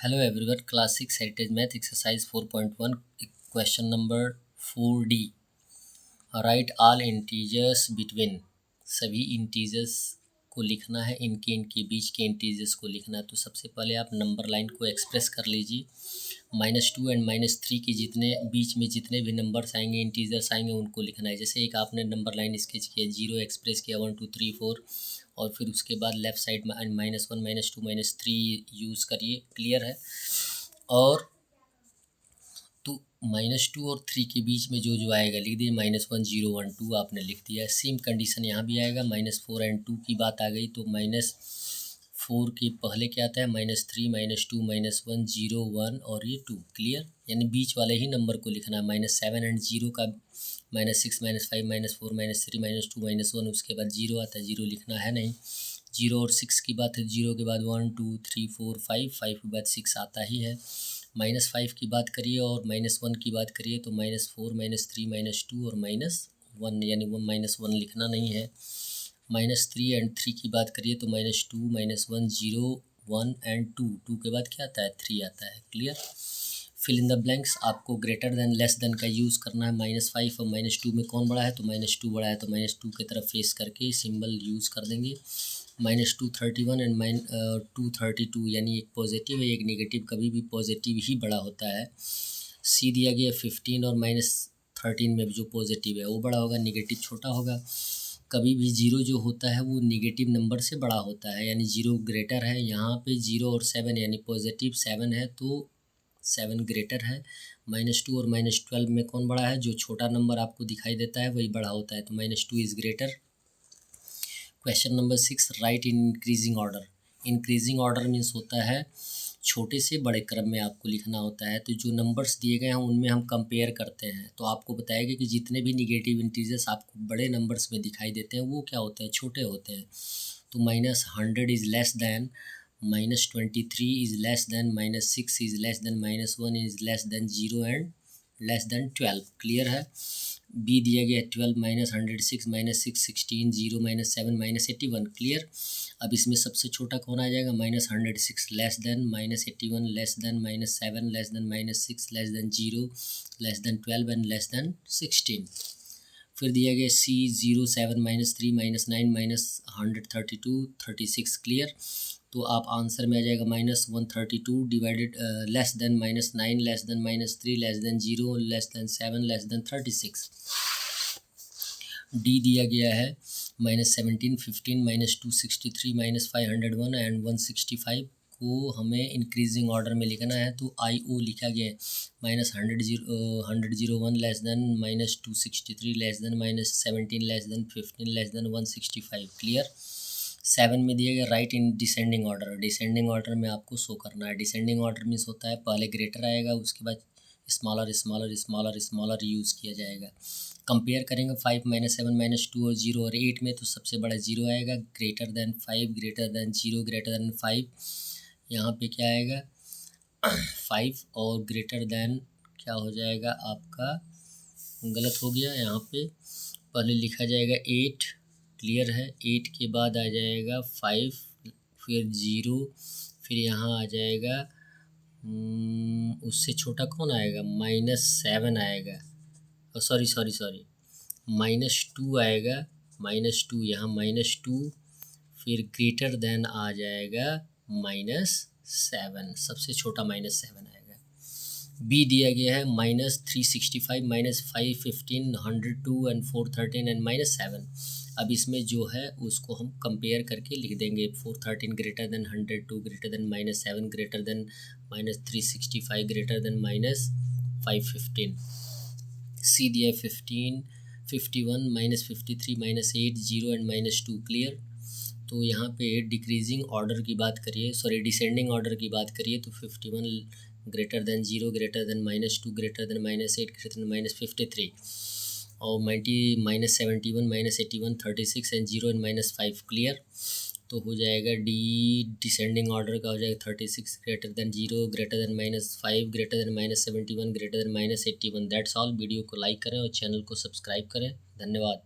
Hello everyone, Class 6 Heritage Math Exercise 4.1 Question number 4D. Write all integers between. सभी integers को लिखना है, इनके बीच के इंटीजर्स को लिखना है। तो सबसे पहले आप नंबर लाइन को एक्सप्रेस कर लीजिए। -2 एंड -3 के जितने बीच में जितने भी नंबर्स आएंगे, इंटीजर्स आएंगे, उनको लिखना है। जैसे एक आपने नंबर लाइन स्केच किया, 0 एक्सप्रेस किया, 1 2 3 4, और फिर उसके बाद लेफ़्ट साइड में -1 -2 -3 यूज़ करिए। क्लियर है। और तो -2 और 3 के बीच में जो आएगा लिख दिए। -1 0 1 2 आपने लिख दिया। सेम कंडीशन यहाँ भी आएगा। -4 एंड 2 की बात आ गई तो -4 के पहले क्या आता है, -3 -2 -1 0 1 और ये 2। क्लियर, यानी बीच वाले ही नंबर को लिखना है। -7 एंड 0 का -6 -5 -4 -3 -2 -1, उसके बाद 0 आता है, 0 लिखना है नहीं। 0 और 6 की बात है, 0 के बाद 1 2 3 4 5, 5 के बाद 6 आता ही है। -5 की बात करिए और -1 की बात करिए तो -4 -3 -2 और -1, यानी -1 लिखना नहीं है। -3 एंड 3 की बात करिए तो -2 -1 0 1 एंड 2 के बाद क्या आता है, 3 आता है। Clear. Fill in the blanks, आपको ग्रेटर देन लेस देन का यूज़ करना है। -5 और -2 में कौन बड़ा है, तो -2 बड़ा है, तो -2 की तरफ फेस करके सिंबल यूज़ कर देंगे। -2 31 एंड -2 32, यानी एक पॉजिटिव है एक नेगेटिव, कभी भी पॉजिटिव ही बड़ा होता है। सी दिया गया 15 और -13 में जो पॉजिटिव है वो बड़ा होगा, नेगेटिव छोटा होगा। कभी भी 0 जो होता है वो नेगेटिव नंबर से बड़ा होता है, यानी 0 ग्रेटर है। यहाँ पे 0 और 7 यानी पॉजिटिव 7 है तो 7 ग्रेटर है। -2 और -12 में कौन बड़ा है, जो छोटा नंबर आपको दिखाई देता है वही बड़ा होता है, तो -2 is greater. Question number 6, right in increasing order. Increasing order means होता है छोटे से बड़े क्रम में आपको लिखना होता है। तो जो नंबर्स दिए गए हैं उनमें हम कंपेयर करते हैं, तो आपको बताएगा कि जितने भी निगेटिव इंटीजर्स आपको बड़े नंबर्स में दिखाई देते हैं वो क्या होते हैं, छोटे होते हैं। तो -100 is less than, -23 is less than, -6 is less than, -1 is less than 0 and less than 12। Clear है। बी दिया गया 12 -106 -6 16 0 -7 -81। क्लियर। अब इसमें सबसे छोटा कौन आ जाएगा, -106 less than, -81 less than, -7 less than, -6 less than 0 less than 12 and less than 16। फिर दिया गया C 0 7 -3 -9 -132 36। क्लियर। तो आप आंसर में आ जाएगा -132 divided less than -9 less than -3 less than 0 less than 7 less than 36। D दिया गया है -17 15 -263 -501 एंड 165 को हमें इंक्रीजिंग ऑर्डर में लिखना है। तो IO लिखा गया है -100 1 less than, -263 less than, -17 less than, 15 less than 165। Clear. 7 में दिया गया right in descending order. Descending order में आपको शो करना है। डिसेंडिंग ऑर्डर मीन्स होता है पहले ग्रेटर आएगा, उसके बाद smaller smaller smaller smaller use किया जाएगा। कंपेयर करेंगे 5 -7 -2 और 0 और 8 में, तो सबसे बड़ा 0 आएगा। Greater than 5 greater than 0 greater than 5, यहाँ पे क्या आएगा 5 और ग्रेटर देन क्या हो जाएगा आपका, गलत हो गया, यहाँ पे पहले लिखा जाएगा 8। क्लियर है। 8 के बाद आ जाएगा 5, फिर 0, फिर यहाँ आ जाएगा उससे छोटा कौन आएगा, -7 आएगा, सॉरी -2 आएगा, -2, यहाँ -2, फिर ग्रेटर देन आ जाएगा -7, सबसे छोटा -7 आएगा। बी दिया गया है -365 -515 102 एंड 413 एंड -7। अब इसमें जो है उसको हम कंपेयर करके लिख देंगे। 413 greater than 102 greater than -7 greater than -365 greater than -515। सी दिया है 15 51 -53 -8 0 एंड -2। क्लियर। तो यहाँ पे डिक्रीजिंग ऑर्डर की बात करिए, सॉरी डिसेंडिंग ऑर्डर की बात करिए तो 51 greater than 0 greater than -2 greater than -8 greater than -53 और 71 -81 36 एंड 0 एंड -5। क्लियर। तो हो जाएगा डी डिसेंडिंग ऑर्डर का हो जाएगा 36 greater than 0 greater than -5 greater than -71 greater than -81। That's all. Video को लाइक करें और चैनल को सब्सक्राइब करें। धन्यवाद।